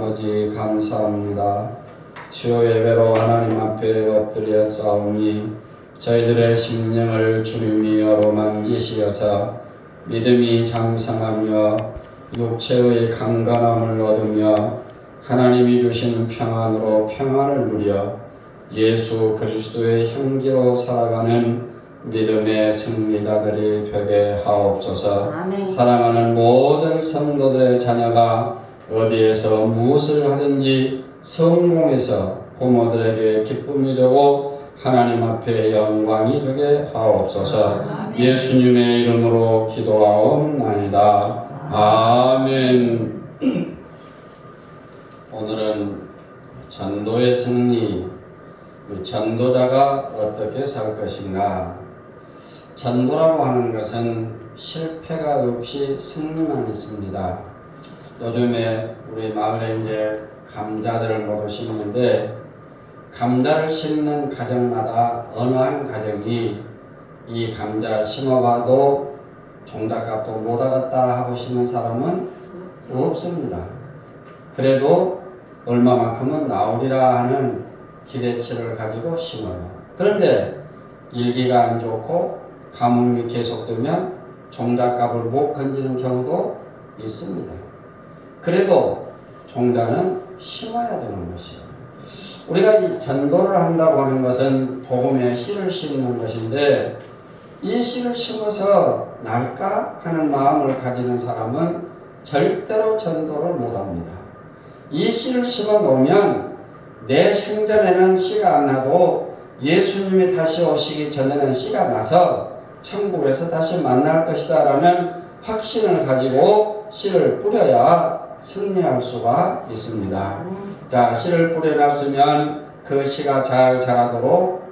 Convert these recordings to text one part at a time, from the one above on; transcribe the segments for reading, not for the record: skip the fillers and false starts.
아버지 감사합니다. 주여 예배로 하나님 앞에 엎드려 싸우니 저희들의 심령을 주님이 어루만지시어서 믿음이 장성하며 육체의 강건함을 얻으며 하나님이 주시는 평안으로 평안을 누려 예수 그리스도의 형기로 살아가는 믿음의 승리자들이 되게 하옵소서. 아멘. 사랑하는 모든 성도들의 자녀가 어디에서 무엇을 하든지 성공해서 부모들에게 기쁨이 되고 하나님 앞에 영광이 되게 하옵소서. 아멘. 예수님의 이름으로 기도하옵나이다. 아멘. 오늘은 전도의 승리, 전도자가 어떻게 살 것인가. 전도라고 하는 것은 실패가 없이 승리만 있습니다. 요즘에 우리 마을에 이제 감자들을 모두 심는데 감자를 심는 가정마다 어느 한 가정이 이 감자 심어봐도 종잣값도 못 하겠다 하고 심은 사람은 없습니다. 그래도 얼마만큼은 나오리라 하는 기대치를 가지고 심어요. 그런데 일기가 안 좋고 가뭄이 계속되면 종잣값을 못 건지는 경우도 있습니다. 그래도 종자는 심어야 되는 것이에요. 우리가 이 전도를 한다고 하는 것은 복음의 씨를 심는 것인데 이 씨를 심어서 날까 하는 마음을 가지는 사람은 절대로 전도를 못합니다. 이 씨를 심어 놓으면 내 생전에는 씨가 안 나도 예수님이 다시 오시기 전에는 씨가 나서 천국에서 다시 만날 것이다 라는 확신을 가지고 씨를 뿌려야 승리할 수가 있습니다. 자, 씨를 뿌려놨으면 그 씨가 잘 자라도록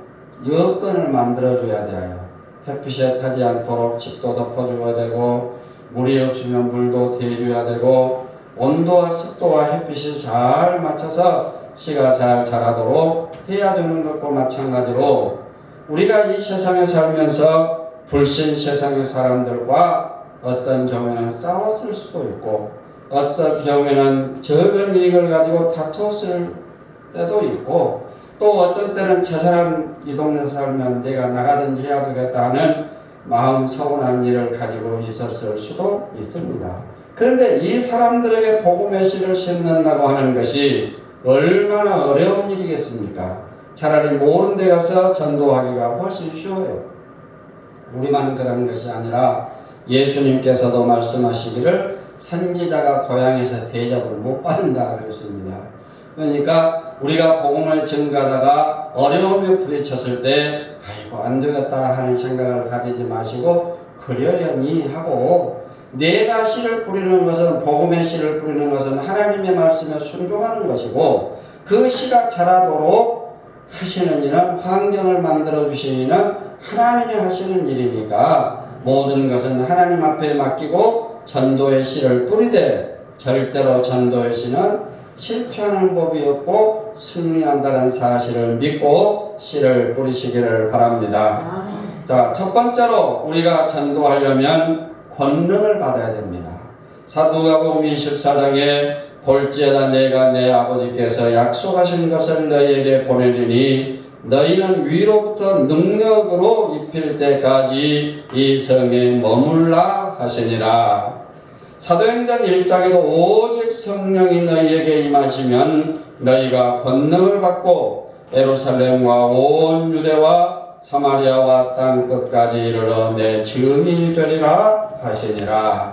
여건을 만들어줘야 돼요. 햇빛에 타지 않도록 집도 덮어줘야 되고 물이 없으면 물도 대줘야 되고 온도와 습도와 햇빛이 잘 맞춰서 씨가 잘 자라도록 해야 되는 것과 마찬가지로 우리가 이 세상에 살면서 불신 세상의 사람들과 어떤 경우에는 싸웠을 수도 있고 어떤 경우에는 적은 이익을 가지고 다투었을 때도 있고 또 어떤 때는 저 사람 이 동네에 살면 내가 나가든지 해야 되겠다 하는 마음 서운한 일을 가지고 있었을 수도 있습니다. 그런데 이 사람들에게 복음의 씨를 심는다고 하는 것이 얼마나 어려운 일이겠습니까? 차라리 모르는 데 가서 전도하기가 훨씬 쉬워요. 우리만 그런 것이 아니라 예수님께서도 말씀하시기를 선지자가 고향에서 대접을 못 받는다 그랬습니다. 그러니까 우리가 복음을 증가하다가 어려움에 부딪혔을 때 아이고 안 되겠다 하는 생각을 가지지 마시고 그러려니 하고 내가 씨를 뿌리는 것은 복음의 씨를 뿌리는 것은 하나님의 말씀에 순종하는 것이고 그 씨가 자라도록 하시는 일은 환경을 만들어 주시는 일은 하나님이 하시는 일이니까 모든 것은 하나님 앞에 맡기고 전도의 씨를 뿌리되 절대로 전도의 씨는 실패하는 법이 없고 승리한다는 사실을 믿고 씨를 뿌리시기를 바랍니다. 자, 첫 번째로 우리가 전도하려면 권능을 받아야 됩니다. 사도행전 24장에 볼지어다 내가 내 아버지께서 약속하신 것을 너희에게 보내리니 너희는 위로부터 능력으로 입힐 때까지 이 성에 머물라 하시니라. 사도행전 1장에도 오직 성령이 너희에게 임하시면 너희가 권능을 받고 예루살렘과 온 유대와 사마리아와 땅 끝까지 이르러 내 증인이 되리라 하시니라.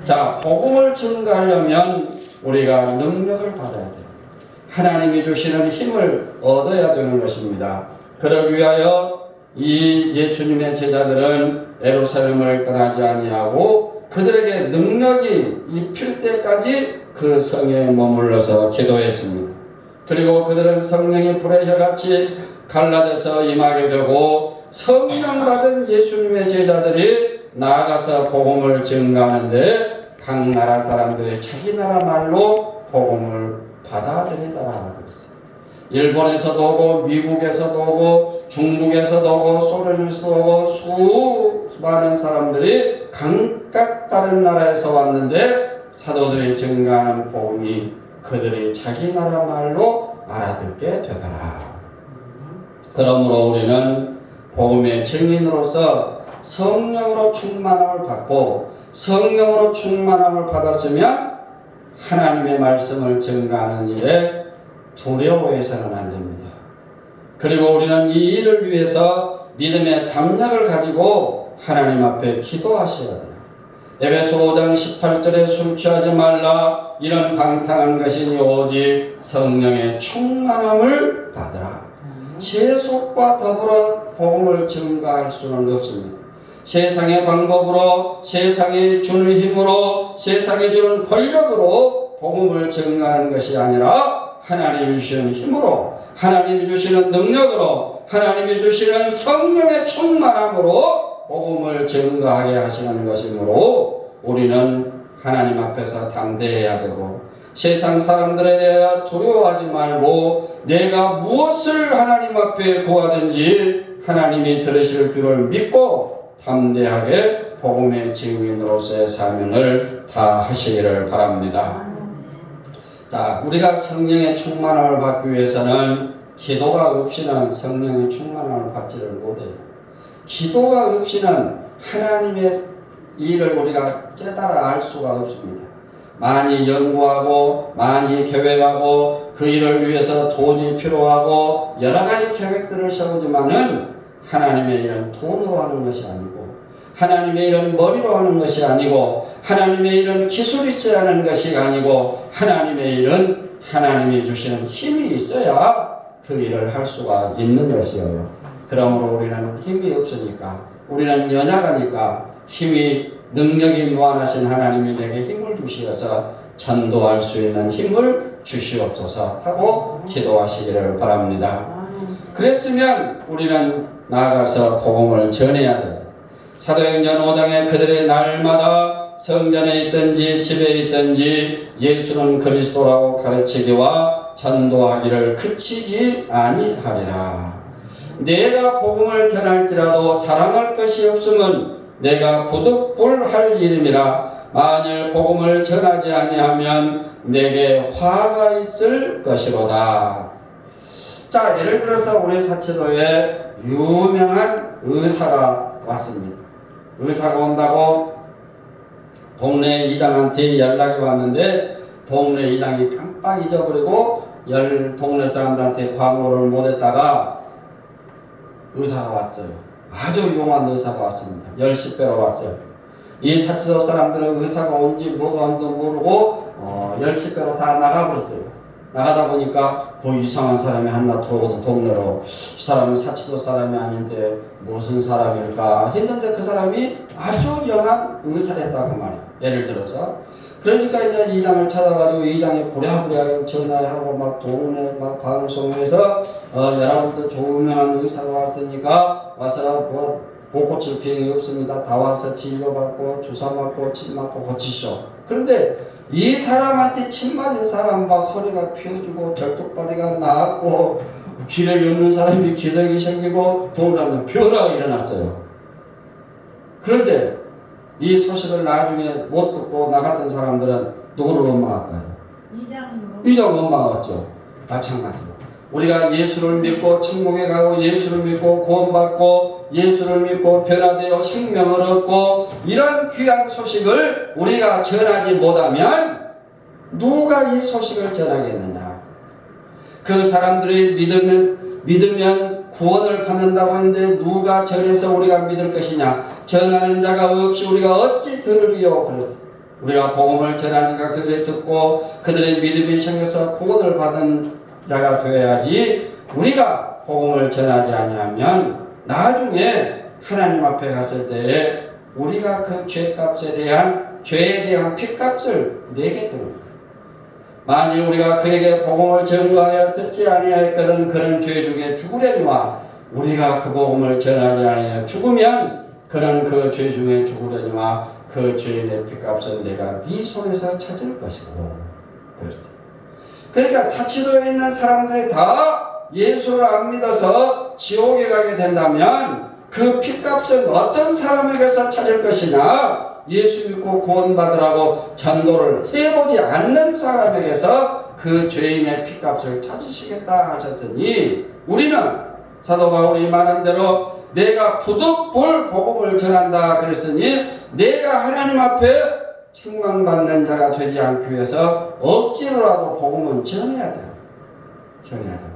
자, 복음을 증거하려면 우리가 능력을 받아야 돼요. 하나님이 주시는 힘을 얻어야 되는 것입니다. 그러기 위하여 이 예수님의 제자들은 예루살렘을 떠나지 아니하고 그들에게 능력이 입힐 때까지 그 성에 머물러서 기도했습니다. 그리고 그들은 성령이 불의 혀같이 갈라져서 임하게 되고 성령 받은 예수님의 제자들이 나아가서 복음을 증거하는데 각 나라 사람들이 자기 나라 말로 복음을 받아들이더라 그랬어요. 일본에서도 오고 미국에서도 오고 중국에서도 오고 소련에서도 오고 수많은 사람들이 각각 다른 나라에서 왔는데 사도들이 증거하는 복음이 그들이 자기 나라 말로 알아듣게 되더라. 그러므로 우리는 복음의 증인으로서 성령으로 충만함을 받고 성령으로 충만함을 받았으면 하나님의 말씀을 증거하는 일에 두려워해서는 안 됩니다. 그리고 우리는 이 일을 위해서 믿음의 담력을 가지고 하나님 앞에 기도하셔야 돼요. 에베소 5장 18절에 술 취하지 말라 이런 방탕한 것이니 오직 성령의 충만함을 받으라. 세속과 더불어 복음을 증거할 수는 없습니다. 세상의 방법으로, 세상이 주는 힘으로, 세상이 주는 권력으로 복음을 증거하는 것이 아니라 하나님이 주시는 힘으로, 하나님이 주시는 능력으로, 하나님이 주시는 성령의 충만함으로 복음을 증거하게 하시는 것이므로 우리는 하나님 앞에서 담대해야 되고 세상 사람들에 대해 두려워하지 말고 내가 무엇을 하나님 앞에 구하든지 하나님이 들으실 줄을 믿고 담대하게 복음의 증인으로서의 사명을 다하시기를 바랍니다. 자, 우리가 성령의 충만함을 받기 위해서는 기도가 없이는 성령의 충만함을 받지를 못해요. 기도가 없이는 하나님의 일을 우리가 깨달아 알 수가 없습니다. 많이 연구하고 많이 계획하고 그 일을 위해서 돈이 필요하고 여러 가지 계획들을 세우지만은 하나님의 일은 돈으로 하는 것이 아니고 하나님의 일은 머리로 하는 것이 아니고 하나님의 일은 기술이 있어야 하는 것이 아니고 하나님의 일은 하나님이 주시는 힘이 있어야 그 일을 할 수가 있는 것이에요. 그러므로 우리는 힘이 없으니까 우리는 연약하니까 힘이 능력이 무한하신 하나님이 내게 힘을 주시어서 전도할 수 있는 힘을 주시옵소서 하고 기도하시기를 바랍니다. 그랬으면 우리는 나아가서 복음을 전해야 돼요. 사도행전 5장에 그들의 날마다 성전에 있든지 집에 있든지 예수는 그리스도라고 가르치기와 전도하기를 그치지 아니하리라. 내가 복음을 전할지라도 자랑할 것이 없으면 내가 부득불할 일임이라. 만일 복음을 전하지 아니하면 내게 화가 있을 것이로다. 자, 예를 들어서 우리 사치도에 유명한 의사가 왔습니다. 의사가 온다고 동네 이장한테 연락이 왔는데 동네 이장이 깜빡 잊어버리고 동네 사람들한테 광고를 못했다가 의사가 왔어요. 아주 용한 의사가 왔습니다. 10배로 왔어요. 이 사치도 사람들은 의사가 온지 뭐가 온지 모르고 10배로 다 나가버렸어요. 나가다 보니까 뭐 이상한 사람이 하나 들어오던 동네로 이 사람은 사치도 사람이 아닌데 무슨 사람일까 했는데 그 사람이 아주 영한 의사였다고 말이에요. 예를 들어서 그러니까 이제 이장을 찾아가지고 이장이 부랴부랴 전화하고 막 동네 막 방송에서 여러분들 좋은 의사가 왔으니까 와서 뭐 못 고칠 비용이 없습니다. 다 와서 진료받고 주사 맞고 침 맞고 고치시오. 그런데 이 사람한테 침 맞은 사람 막 허리가 펴지고 절뚝발이가 나왔고 기력이 없는 사람이 기력이 생기고 동그라미 변화가 일어났어요. 그런데 이 소식을 나중에 못 듣고 나갔던 사람들은 누구를 원망할까요? 이장을 원망하겠죠. 마찬가지로 우리가 예수를 믿고 천국에 가고 예수를 믿고 구원받고 예수를 믿고 변화되어 생명을 얻고 이런 귀한 소식을 우리가 전하지 못하면 누가 이 소식을 전하겠느냐. 그 사람들이 믿으면 구원을 받는다고 하는데 누가 전해서 우리가 믿을 것이냐. 전하는 자가 없이 우리가 어찌 들으리요. 그래서 우리가 복음을 전하니까 그들이 듣고 그들의 믿음이 생겨서 구원을 받은 자가 되어야지. 우리가 복음을 전하지 아니하면 나중에 하나님 앞에 갔을 때에 우리가 그 죄에 대한 핏값을 내게 됩니다. 만일 우리가 그에게 복음을 전하여 듣지 아니하였거든 그런 죄 중에 죽으려니와 우리가 그 복음을 전하지 아니하여 죽으면 그는 그 죄 중에 죽으려니와 그 죄인의 핏값은 내가 네 손에서 찾을 것이고. 그러니까 사치도에 있는 사람들이 다 예수를 안 믿어서 지옥에 가게 된다면 그 핏값은 어떤 사람에게서 찾을 것이냐. 예수 믿고 구원받으라고 전도를 해보지 않는 사람에게서 그 죄인의 피값을 찾으시겠다 하셨으니 우리는 사도 바울이 말한 대로 내가 부득불 복음을 전한다 그랬으니 내가 하나님 앞에 책망받는 자가 되지 않기 위해서 억지로라도 복음은 전해야 돼요. 전해야 돼요.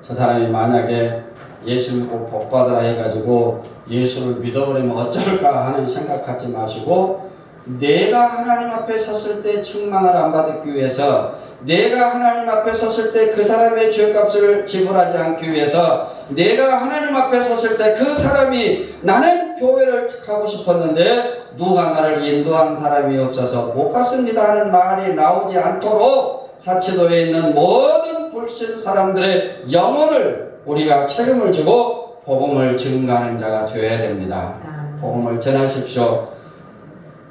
저 사람이 만약에 예수 믿고 복받으라 해가지고 예수를 믿어버리면 어쩔까 하는 생각하지 마시고 내가 하나님 앞에 섰을 때 책망을 안 받기 위해서 내가 하나님 앞에 섰을 때 그 사람의 죄값을 지불하지 않기 위해서 내가 하나님 앞에 섰을 때 그 사람이 나는 교회를 가고 싶었는데 누가 나를 인도하는 사람이 없어서 못 갔습니다 하는 말이 나오지 않도록 사치도에 있는 모든 불신 사람들의 영혼을 우리가 책임을 지고 복음을 증거하는 자가 되어야 됩니다. 복음을 전하십시오.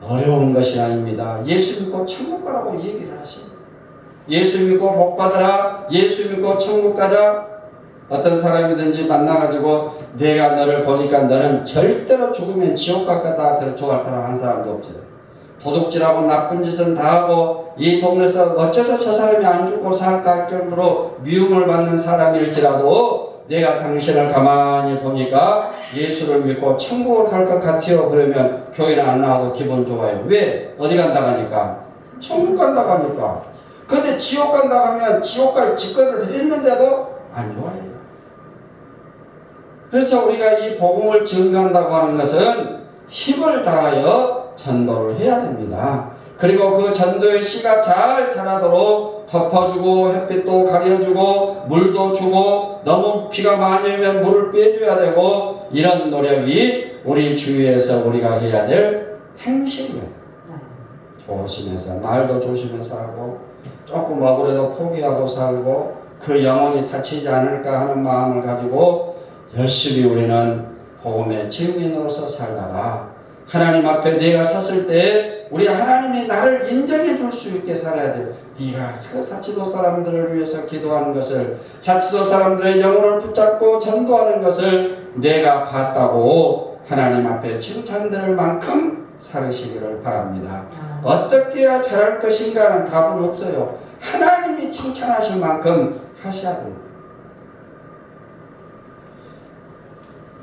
어려운 것이 아닙니다. 예수 믿고 천국 가라고 얘기를 하십니다. 예수 믿고 복 받으라. 예수 믿고 천국 가자. 어떤 사람이든지 만나가지고 내가 너를 보니까 너는 절대로 죽으면 지옥 갈 거다. 그렇게 좋아할 사람 한 사람도 없어요. 도둑질하고 나쁜 짓은 다 하고 이 동네에서 어째서 저 사람이 안 죽고 살까 할 정도로 미움을 받는 사람일지라도 내가 당신을 가만히 보니까 예수를 믿고 천국을 갈 것 같아요. 그러면 교회는 안 나와도 기분 좋아요. 왜? 어디 간다고 하니까? 천국 간다고 하니까. 근데 지옥 간다고 하면 지옥 갈 직거를 했는데도 안 좋아해요. 그래서 우리가 이 복음을 증거한다고 하는 것은 힘을 다하여 전도를 해야 됩니다. 그리고 그 전도의 씨가 잘 자라도록 덮어주고 햇빛도 가려주고 물도 주고 너무 비가 많이 오면 물을 빼줘야 되고 이런 노력이 우리 주위에서 우리가 해야 될 행실이에요. 조심해서 말도 조심해서 하고 조금 억울해도 포기하고 살고 그 영혼이 다치지 않을까 하는 마음을 가지고 열심히 우리는 복음의 증인으로서 살다가 하나님 앞에 내가 섰을 때 우리 하나님이 나를 인정해 줄 수 있게 살아야 돼요. 네가 사치도 사람들을 위해서 기도하는 것을 사치도 사람들의 영혼을 붙잡고 전도하는 것을 내가 봤다고 하나님 앞에 칭찬될 만큼 살으시기를 바랍니다. 어떻게 해야 잘할 것인가는 답은 없어요. 하나님이 칭찬하실 만큼 하셔야 됩니다.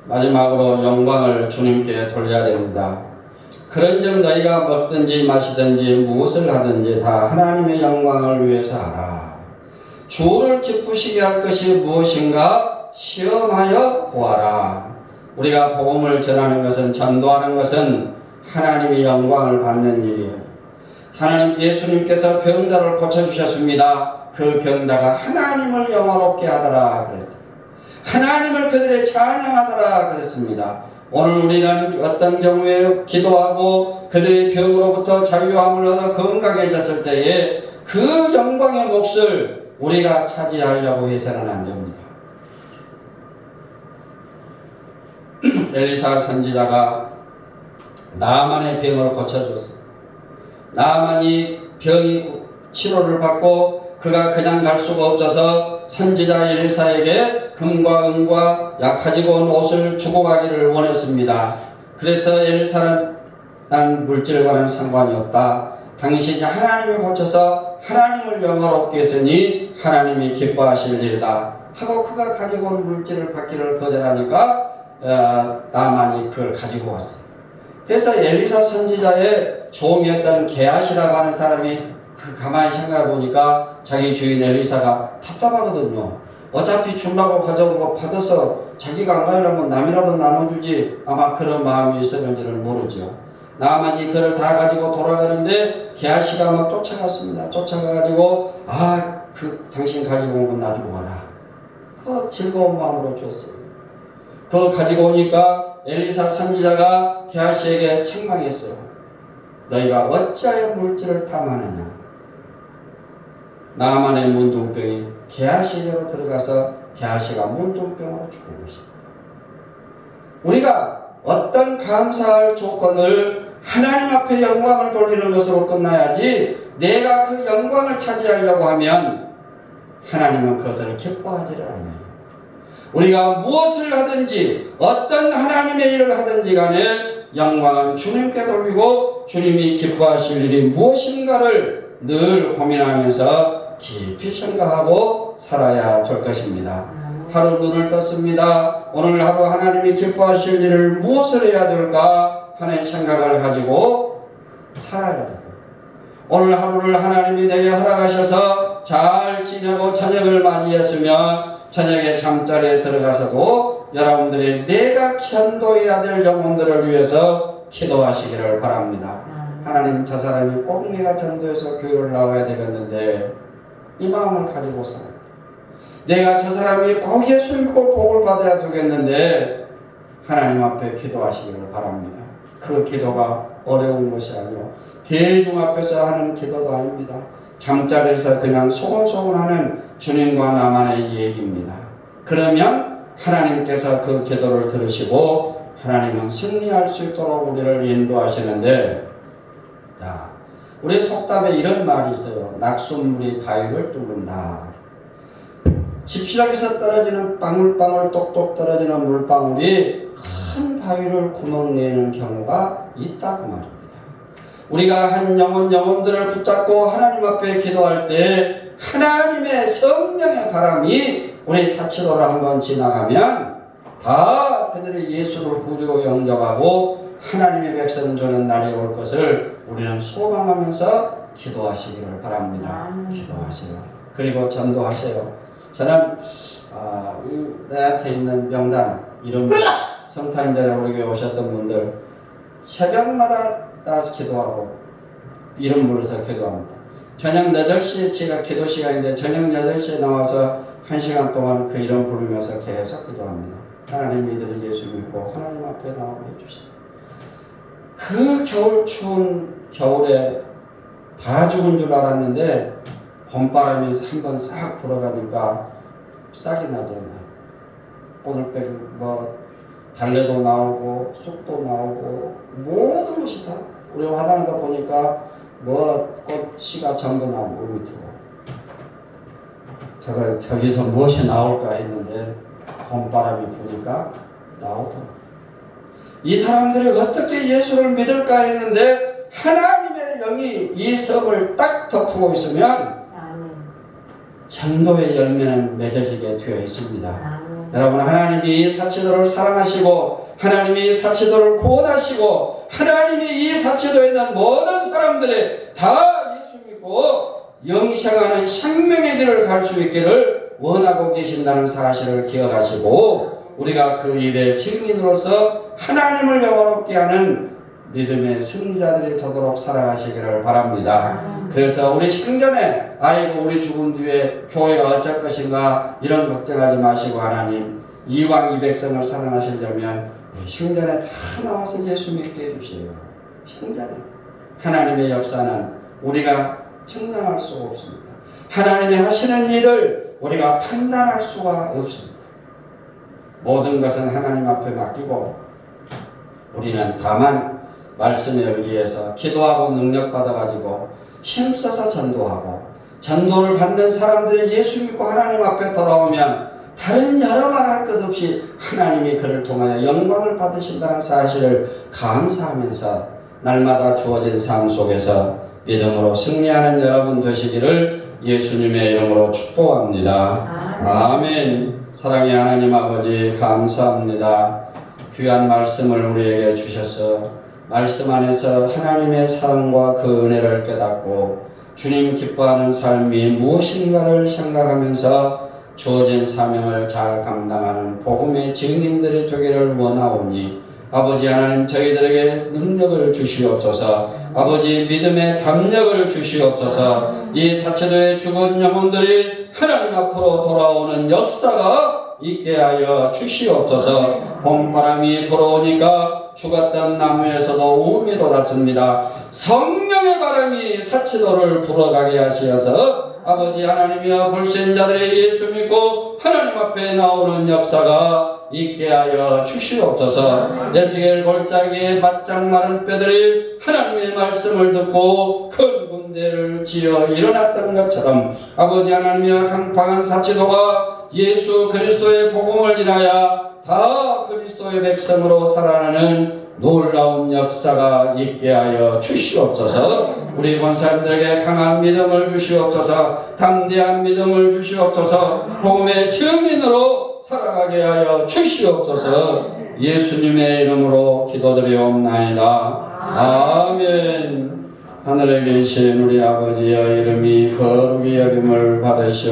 마지막으로 영광을 주님께 돌려야 됩니다. 그런즉 너희가 먹든지 마시든지 무엇을 하든지 다 하나님의 영광을 위해서 하라. 주를 기쁘시게 할 것이 무엇인가 시험하여 보아라. 우리가 복음을 전하는 것은 전도하는 것은 하나님의 영광을 받는 일이에요. 하나님 예수님께서 병자를 고쳐주셨습니다. 그 병자가 하나님을 영화롭게 하더라 그랬어요. 하나님을 그들의 찬양하더라 그랬습니다. 오늘 우리는 어떤 경우에 기도하고 그들의 병으로부터 자유함을 얻어 건강해졌을 때에 그 영광의 몫을 우리가 차지하려고 해서는 안 됩니다. 엘리사 선지자가 나만의 병을 고쳐줬어요. 나만이 병이 치료를 받고 그가 그냥 갈 수가 없어서 선지자 엘리사에게 금과 은과 약하지고 온 옷을 주고 가기를 원했습니다. 그래서 엘리사는 난 물질과는 상관이 없다. 당신이 하나님을 고쳐서 하나님을 영화롭게 했으니 하나님이 기뻐하실 일이다 하고 그가 가지고 온 물질을 받기를 거절하니까 나만이 그걸 가지고 왔어요. 그래서 엘리사 선지자의 종이었던 게하시라고 하는 사람이 가만히 생각해 보니까 자기 주인 엘리사가 답답하거든요. 어차피 주려고 가져온 거 받아서 자기가 안 가려면 남이라도 나눠주지 아마 그런 마음이 있었는지는 모르죠. 나만이 그걸 다 가지고 돌아가는데 게하시가 막 쫓아갔습니다. 쫓아가가지고 당신 가지고 온 건 놔주고 가라. 그 즐거운 마음으로 줬어요. 그거 가지고 오니까 엘리사 선지자가 게하시에게 책망했어요. 너희가 어찌하여 물질을 탐하느냐. 나만의 문둥병이 게하시에게로 들어가서 게하시가 문둥병으로 죽은 것입니다. 우리가 어떤 감사할 조건을 하나님 앞에 영광을 돌리는 것으로 끝나야지 내가 그 영광을 차지하려고 하면 하나님은 그것을 기뻐하지를 않아요. 우리가 무엇을 하든지 어떤 하나님의 일을 하든지 간에 영광은 주님께 돌리고 주님이 기뻐하실 일이 무엇인가를 늘 고민하면서 깊이 생각하고 살아야 될 것입니다. 하루 눈을 떴습니다. 오늘 하루 하나님이 기뻐하실 일을 무엇을 해야 될까 하는 생각을 가지고 살아야 되고, 오늘 하루를 하나님이 내게 허락하셔서 잘 지내고 저녁을 맞이했으면 저녁에 잠자리에 들어가서도 여러분들이 내가 전도해야 될 영혼들을 위해서 기도하시기를 바랍니다. 하나님, 저 사람이 꼭 내가 전도해서 교회를 나와야 되겠는데 이 마음을 가지고 살아요. 내가 저 사람이 꼭 예수 믿고 복을 받아야 되겠는데 하나님 앞에 기도하시기를 바랍니다. 그 기도가 어려운 것이 아니요 대중 앞에서 하는 기도도 아닙니다. 잠자리에서 그냥 소곤소곤하는 주님과 나만의 얘기입니다. 그러면 하나님께서 그 기도를 들으시고 하나님은 승리할 수 있도록 우리를 인도하시는데, 자, 우리 속담에 이런 말이 있어요. 낙숫물이 바위를 뚫는다. 집시락에서 떨어지는 방울방울 똑똑 떨어지는 물방울이 큰 바위를 구멍내는 경우가 있다고 말입니다. 우리가 한 영혼들을 붙잡고 하나님 앞에 기도할 때 하나님의 성령의 바람이 우리 사치도를 한번 지나가면 다 그들이 예수를 구주로 영접하고 하나님의 백성 되는 날이 올 것을 우리는 소망하면서 기도하시기를 바랍니다. 기도하세요. 그리고 전도하세요. 저는 내한테 있는 명단 이름 성탄절에 우리 교회 오셨던 분들 새벽마다 따라서 기도하고 이름 부르서 기도합니다. 저녁 8시에 제가 기도 시간인데 저녁 8시에 나와서 1시간 동안 그 이름 부르면서 계속 기도합니다. 하나님 이들이 예수 믿고 하나님 앞에 나오게 해주시고, 그 겨울 추운 겨울에 다 죽은 줄 알았는데 봄바람이 한번 싹 불어가니까 싹이 나잖아요. 오늘빼기 달래도 나오고 쑥도 나오고 모든 것이 다, 우리 화단에다 보니까 꽃씨가 전부 나오고 밑으로 저기서 무엇이 나올까 했는데 봄바람이 부니까 나오더라고요. 이 사람들이 어떻게 예수를 믿을까 했는데 하나님의 영이 이 섭을 딱 덮고 있으면 전도의 열매는 맺어지게 되어 있습니다. 여러분, 하나님이 이 사치도를 사랑하시고 하나님이 이 사치도를 구원하시고 하나님이 이 사치도에 있는 모든 사람들이 다 예수 믿고 영생하는 생명의 길을 갈 수 있기를 원하고 계신다는 사실을 기억하시고 우리가 그 일의 증인으로서 하나님을 영원롭게 하는 믿음의 승리자들이 되도록 살아가시기를 바랍니다. 그래서 우리 생전에 아이고 우리 죽은 뒤에 교회가 어쩔 것인가 이런 걱정하지 마시고, 하나님 이왕 이 백성을 사랑하시려면 우리 생전에 다 나와서 예수 믿게 해주세요. 생전에 하나님의 역사는 우리가 측량할 수가 없습니다. 하나님이 하시는 일을 우리가 판단할 수가 없습니다. 모든 것은 하나님 앞에 맡기고 우리는 다만 말씀에 의지해서 기도하고 능력받아가지고 힘써서 전도하고, 전도를 받는 사람들이 예수 믿고 하나님 앞에 돌아오면 다른 여러 말 할 것 없이 하나님이 그를 통하여 영광을 받으신다는 사실을 감사하면서 날마다 주어진 삶 속에서 믿음으로 승리하는 여러분 되시기를 예수님의 이름으로 축복합니다. 아멘. 사랑의 하나님 아버지, 감사합니다. 귀한 말씀을 우리에게 주셔서 말씀 안에서 하나님의 사랑과 그 은혜를 깨닫고 주님 기뻐하는 삶이 무엇인가를 생각하면서 주어진 사명을 잘 감당하는 복음의 증인들이 되기를 원하오니 아버지 하나님, 저희들에게 능력을 주시옵소서. 아버지, 믿음의 담력을 주시옵소서. 이 사체도의 죽은 영혼들이 하나님 앞으로 돌아오는 역사가 있게 하여 주시옵소서. 봄바람이 불어오니까 죽었던 나무에서도 우음이 돋았습니다. 성령의 바람이 사치도를 불어가게 하시어서 아버지 하나님이여, 불신자들의 예수 믿고 하나님 앞에 나오는 역사가 있게 하여 주시옵소서. 에스겔 골짜기에 바짝 마른 뼈들이 하나님의 말씀을 듣고 큰 군대를 지어 일어났던 것처럼 아버지 하나님이여, 강팍한 사치도가 예수 그리스도의 복음을 인하여 다 그리스도의 백성으로 살아나는 놀라운 역사가 있게 하여 주시옵소서. 우리 권사님들에게 강한 믿음을 주시옵소서. 담대한 믿음을 주시옵소서. 복음의 증인으로 살아가게 하여 주시옵소서. 예수님의 이름으로 기도드리옵나이다. 아멘. 하늘에 계신 우리 아버지의 이름이 거룩히 여김을 받으시옵소서.